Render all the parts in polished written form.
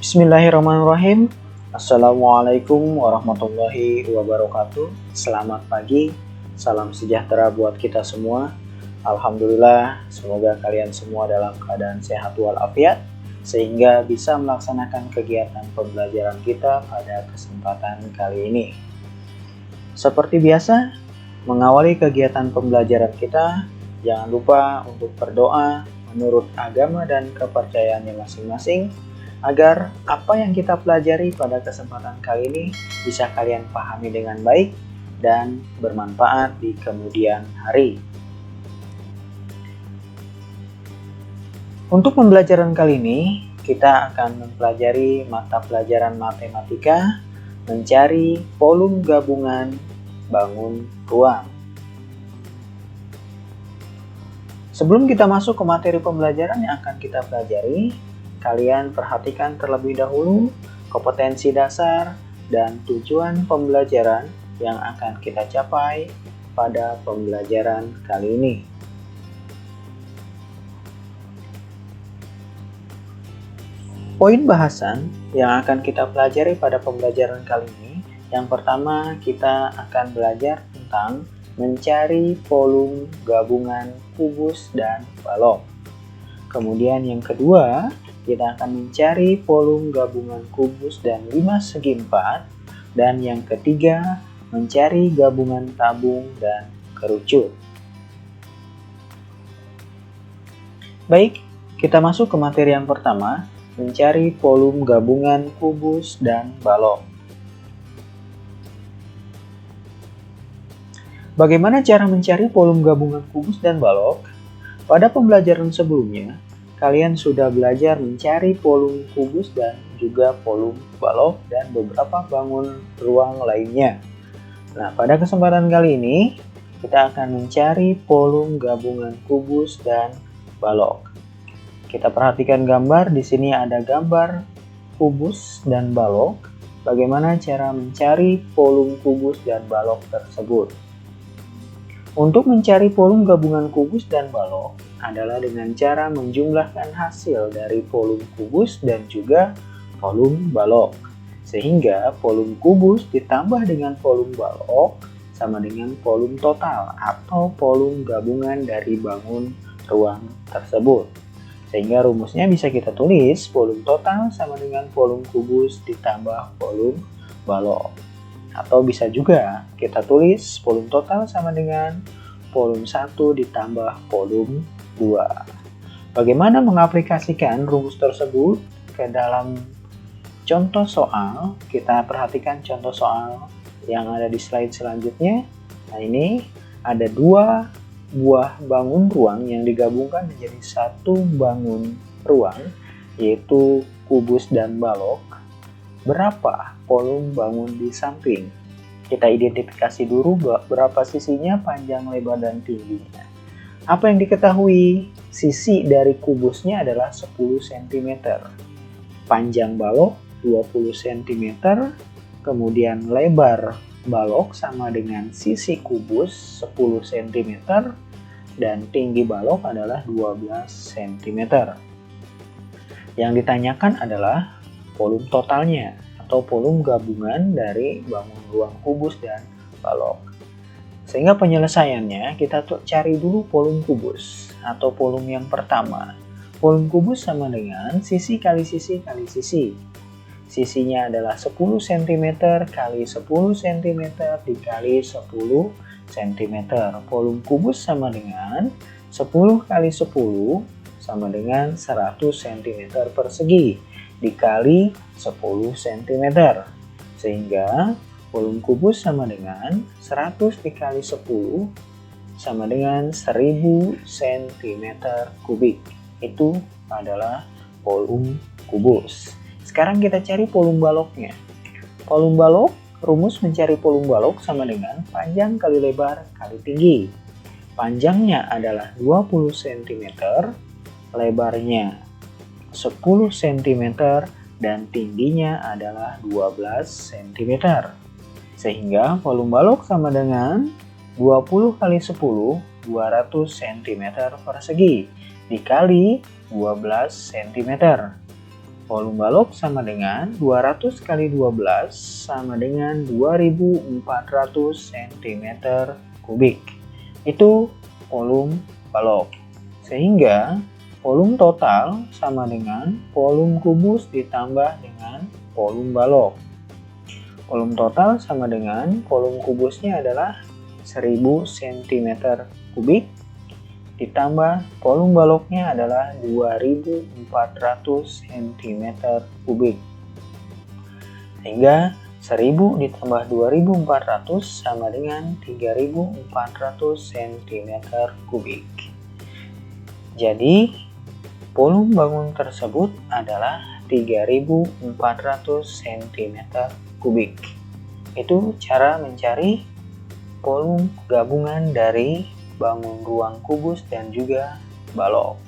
Bismillahirrahmanirrahim. Assalamualaikum warahmatullahi wabarakatuh. Selamat pagi, salam sejahtera buat kita semua. Alhamdulillah, semoga kalian semua dalam keadaan sehat walafiat sehingga bisa melaksanakan kegiatan pembelajaran kita pada kesempatan kali ini. Seperti biasa, mengawali kegiatan pembelajaran kita, jangan lupa untuk berdoa menurut agama dan kepercayaannya masing-masing, agar apa yang kita pelajari pada kesempatan kali ini bisa kalian pahami dengan baik dan bermanfaat di kemudian hari. Untuk pembelajaran kali ini, kita akan mempelajari mata pelajaran matematika, mencari volume gabungan bangun ruang. Sebelum kita masuk ke materi pembelajaran yang akan kita pelajari, kalian perhatikan terlebih dahulu kompetensi dasar dan tujuan pembelajaran yang akan kita capai pada pembelajaran kali ini. Poin bahasan yang akan kita pelajari pada pembelajaran kali ini, yang pertama kita akan belajar tentang mencari volume gabungan kubus dan balok. Kemudian yang kedua, kita akan mencari volume gabungan kubus dan 5 segi 4. Dan yang ketiga, mencari gabungan tabung dan kerucut. Baik, kita masuk ke materi yang pertama, mencari volume gabungan kubus dan balok. Bagaimana cara mencari volume gabungan kubus dan balok? Pada pembelajaran sebelumnya, kalian sudah belajar mencari volume kubus dan juga volume balok dan beberapa bangun ruang lainnya. Nah, pada kesempatan kali ini kita akan mencari volume gabungan kubus dan balok. Kita perhatikan gambar, di sini ada gambar kubus dan balok. Bagaimana cara mencari volume kubus dan balok tersebut? Untuk mencari volume gabungan kubus dan balok adalah dengan cara menjumlahkan hasil dari volume kubus dan juga volume balok. Sehingga volume kubus ditambah dengan volume balok sama dengan volume total atau volume gabungan dari bangun ruang tersebut. Sehingga rumusnya bisa kita tulis volume total sama dengan volume kubus ditambah volume balok. Atau bisa juga kita tulis volume total sama dengan volume 1 ditambah volume 2. Bagaimana mengaplikasikan rumus tersebut ke dalam contoh soal? Kita perhatikan contoh soal yang ada di slide selanjutnya. Nah, ini ada 2 buah bangun ruang yang digabungkan menjadi 1 bangun ruang, yaitu kubus dan balok. Berapa volume bangun di samping? Kita identifikasi dulu berapa sisinya, panjang, lebar, dan tingginya. Apa yang diketahui? Sisi dari kubusnya adalah 10 cm. Panjang balok 20 cm. Kemudian lebar balok sama dengan sisi kubus 10 cm. Dan tinggi balok adalah 12 cm. Yang ditanyakan adalah volume totalnya atau volume gabungan dari bangun ruang kubus dan balok. Sehingga penyelesaiannya kita cari dulu volume kubus atau volume yang pertama. Volume kubus sama dengan sisi kali sisi kali sisi. Sisinya adalah 10 cm kali 10 cm dikali 10 cm. Volume kubus sama dengan 10 kali 10 sama dengan 100 cm persegi dikali 10 cm. Sehingga volume kubus sama dengan 100 dikali 10 sama dengan 1000 cm kubik. Itu adalah volume kubus. Sekarang kita cari volume baloknya. Volume balok, rumus mencari volume balok sama dengan panjang kali lebar kali tinggi. Panjangnya adalah 20 cm, lebarnya 10 cm, dan tingginya adalah 12 cm. Sehingga volume balok sama dengan 20 kali 10, 200 cm persegi dikali 12 cm. Volume balok sama dengan 200 kali 12 sama dengan 2400 cm kubik. Itu volume balok. Sehingga volume total sama dengan volume kubus ditambah dengan volume balok. Volume total sama dengan volume kubusnya adalah 1000 cm kubik ditambah volume baloknya adalah 2400 cm kubik. Sehingga 1000 ditambah 2400 sama dengan 3400 cm kubik. Jadi volume bangun tersebut adalah 3400 cm kubik. Itu cara mencari volume gabungan dari bangun ruang kubus dan juga balok.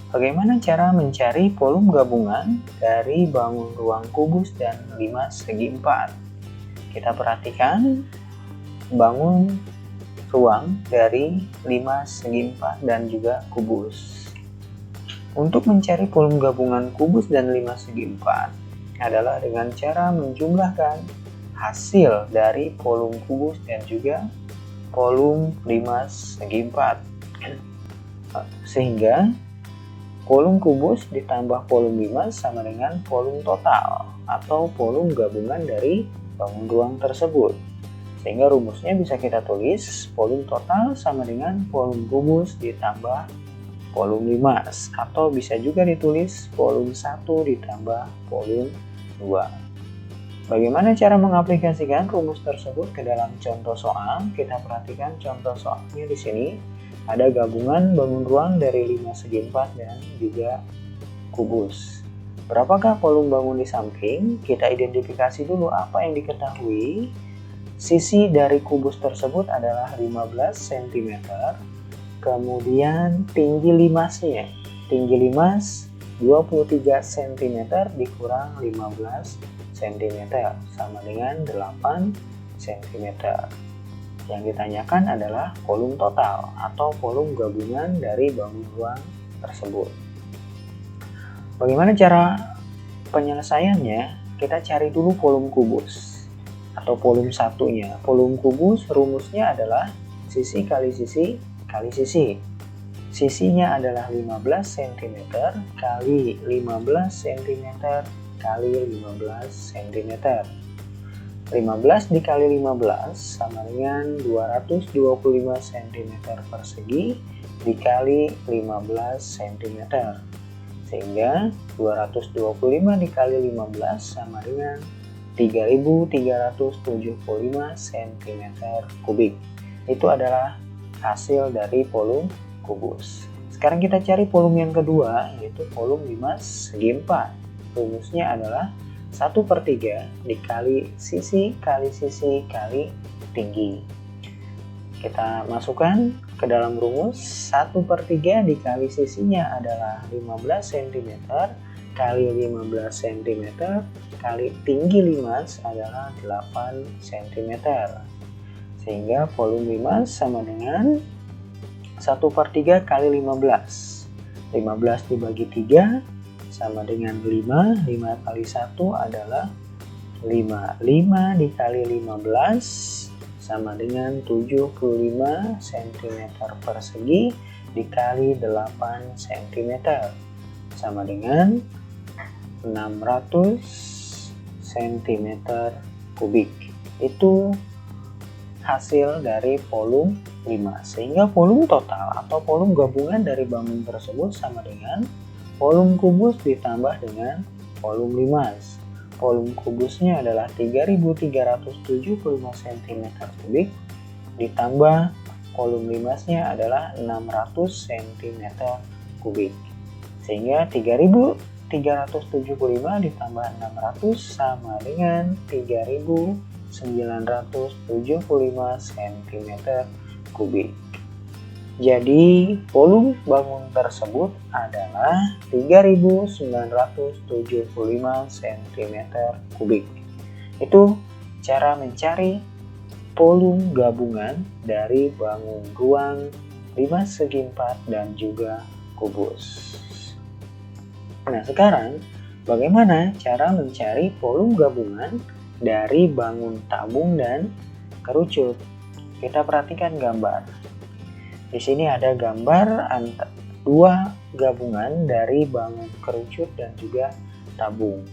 Bagaimana cara mencari volume gabungan dari bangun ruang kubus dan 5 segi 4? Kita perhatikan bangun ruang dari 5 segi 4 dan juga kubus. Untuk mencari volume gabungan kubus dan 5 segi 4 adalah dengan cara menjumlahkan hasil dari volume kubus dan juga volume 5 segi 4. Sehingga volume kubus ditambah volume 5 sama dengan volume total atau volume gabungan dari bangun ruang tersebut. Sehingga rumusnya bisa kita tulis volume total sama dengan volume kubus ditambah volume 5, atau bisa juga ditulis volume 1 ditambah volume 2. Bagaimana cara mengaplikasikan rumus tersebut ke dalam contoh soal? Kita perhatikan contoh soalnya di sini. Ada gabungan bangun ruang dari 5 segi 4 dan juga kubus. Berapakah volume bangun di samping? Kita identifikasi dulu apa yang diketahui. Sisi dari kubus tersebut adalah 15 cm. Kemudian tinggi limasnya. Tinggi limas 23 cm dikurang 15 cm sama dengan 8 cm. Yang ditanyakan adalah volume total atau volume gabungan dari bangun ruang tersebut. Bagaimana cara penyelesaiannya? Kita cari dulu volume kubus atau volume satunya. Volume kubus rumusnya adalah sisi kali sisi kali sisi. Sisinya adalah 15 cm kali 15 cm kali 15 cm. 15 dikali 15 sama dengan 225 cm persegi dikali 15 cm. Sehingga 225 dikali 15 sama dengan 3375 cm kubik. Itu adalah hasil dari volume kubus. Sekarang kita cari volume yang kedua, yaitu volume 5 segi 4. Rumusnya adalah 1/3 dikali sisi kali tinggi. Kita masukkan ke dalam rumus. 1/3 dikali sisinya adalah 15 cm kali 15 cm kali tinggi limas adalah 8 cm. Sehingga volume 5 sama dengan 1/3 kali 15. 15 dibagi 3 sama dengan 5. 5 kali 1 adalah 5. 5 dikali 15 sama dengan 75 cm persegi dikali 8 cm sama dengan 600 cm kubik. Itu hasil dari volume 5. Sehingga volume total atau volume gabungan dari bangun tersebut sama dengan volume kubus ditambah dengan volume limas. Volume kubusnya adalah 3375 cm kubik ditambah volume limasnya adalah 600 cm kubik. Sehingga 3375 ditambah 600 sama dengan 3975 cm kubik. Jadi volume bangun tersebut adalah 3975 cm kubik. Itu cara mencari volume gabungan dari bangun ruang 5 segi 4 dan juga kubus. Nah, sekarang bagaimana cara mencari volume gabungan dari bangun tabung dan kerucut? Kita perhatikan gambar. Di sini ada gambar dua gabungan dari bangun kerucut dan juga tabung.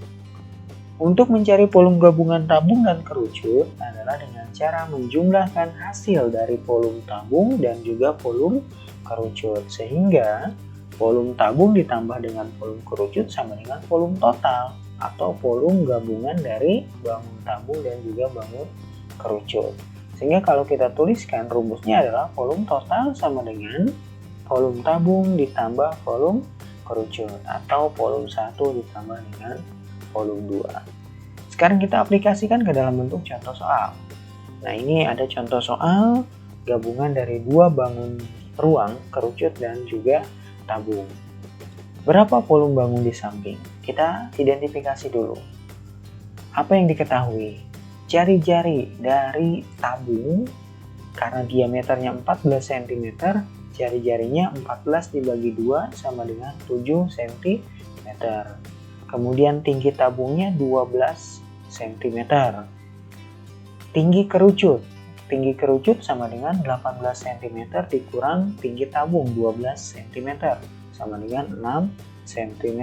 Untuk mencari volume gabungan tabung dan kerucut adalah dengan cara menjumlahkan hasil dari volume tabung dan juga volume kerucut, sehingga volume tabung ditambah dengan volume kerucut sama dengan volume total atau volume gabungan dari bangun tabung dan juga bangun kerucut. Sehingga kalau kita tuliskan rumusnya adalah volume total sama dengan volume tabung ditambah volume kerucut atau volume 1 ditambah dengan volume 2. Sekarang kita aplikasikan ke dalam bentuk contoh soal. Nah, ini ada contoh soal gabungan dari dua bangun ruang, kerucut dan juga tabung. Berapa volume bangun di samping? Kita identifikasi dulu. Apa yang diketahui? Jari-jari dari tabung, karena diameternya 14 cm, jari-jarinya 14 dibagi 2 sama dengan 7 cm. Kemudian tinggi tabungnya 12 cm. Tinggi kerucut sama dengan 18 cm dikurang tinggi tabung 12 cm sama dengan 6 cm.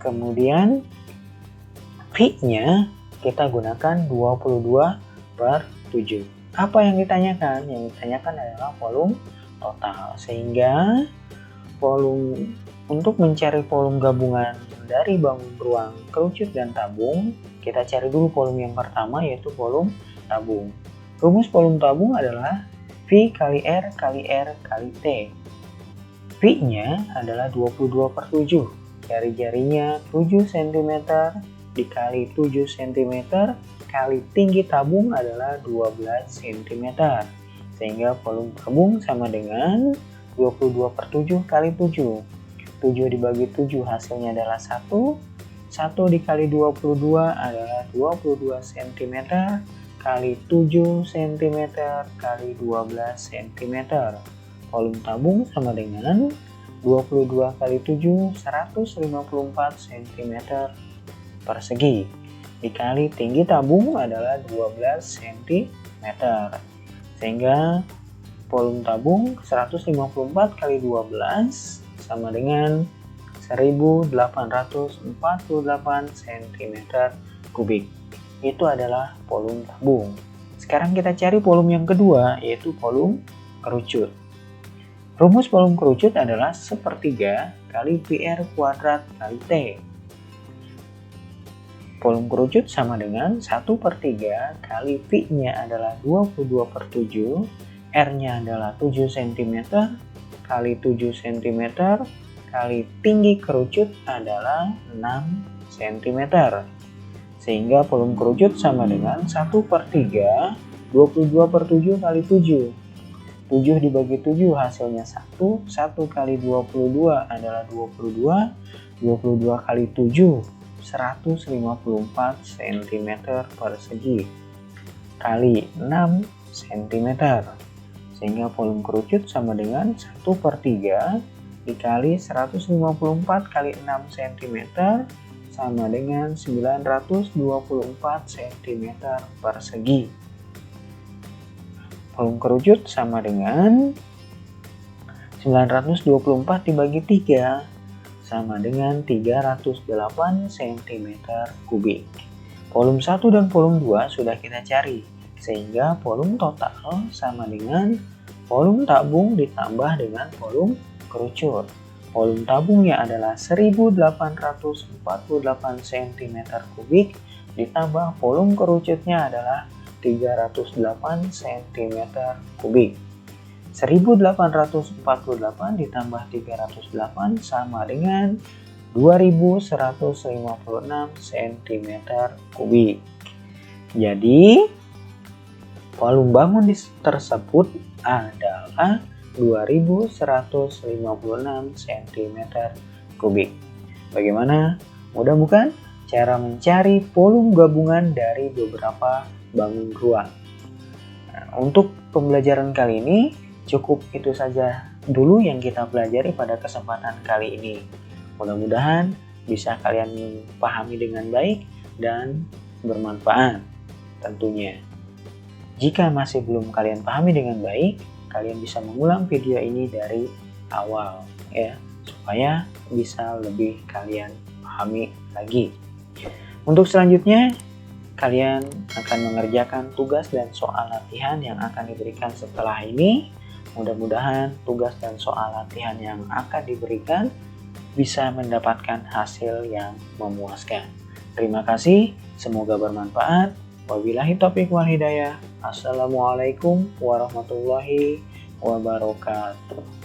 Kemudian V-nya kita gunakan 22/7. Apa yang ditanyakan? Yang ditanyakan adalah volume total. Sehingga untuk mencari volume gabungan dari bangun ruang, kerucut dan tabung, kita cari dulu volume yang pertama, yaitu volume tabung. Rumus volume tabung adalah V kali R kali R kali T. V-nya adalah 22/7. Jari-jarinya 7 cm dikali 7 cm kali tinggi tabung adalah 12 cm. Sehingga volume tabung sama dengan 22/7 kali 7. 7 dibagi 7 hasilnya adalah 1. 1 dikali 22 adalah 22 cm kali 7 cm kali 12 cm. Volume tabung sama dengan 22 kali 7, 154 cm persegi, dikali tinggi tabung adalah 12 cm. Sehingga volume tabung 154 kali 12 sama dengan 1848 cm kubik. Itu adalah volume tabung. Sekarang kita cari volume yang kedua, yaitu volume kerucut. Rumus volume kerucut adalah 1/3 kali PR kuadrat kali T. Volume kerucut sama dengan 1/3 kali V-nya adalah 22/7, R-nya adalah 7 cm, kali 7 cm, kali tinggi kerucut adalah 6 cm. Sehingga volume kerucut sama dengan 1/3, 22/7 kali 7. 7 dibagi 7 hasilnya 1, 1 kali 22 adalah 22, 22 kali 7, 154 cm persegi kali 6 cm. Sehingga volume kerucut sama dengan 1/3 dikali 154 kali 6 cm sama dengan 924 cm persegi. Volume kerucut sama dengan 924 dibagi 3 sama dengan 308 cm kubik. Volume 1 dan volume 2 sudah kita cari, sehingga volume total sama dengan volume tabung ditambah dengan volume kerucut. Volume tabungnya adalah 1848 cm kubik ditambah volume kerucutnya adalah 308 cm kubik. 1848 ditambah 308 sama dengan 2156 cm kubik. Jadi volume bangun tersebut adalah 2156 cm kubik. Bagaimana? Mudah bukan? Cara mencari volume gabungan dari beberapa bangun ruang. Nah, untuk pembelajaran kali ini cukup itu saja dulu yang kita pelajari pada kesempatan kali ini. Mudah-mudahan bisa kalian pahami dengan baik dan bermanfaat tentunya. Jika masih belum kalian pahami dengan baik, kalian bisa mengulang video ini dari awal ya, supaya bisa lebih kalian pahami lagi. Untuk selanjutnya, kalian akan mengerjakan tugas dan soal latihan yang akan diberikan setelah ini. Mudah-mudahan tugas dan soal latihan yang akan diberikan bisa mendapatkan hasil yang memuaskan. Terima kasih, semoga bermanfaat. Wabillahi taufiq wal hidayah. Assalamualaikum warahmatullahi wabarakatuh.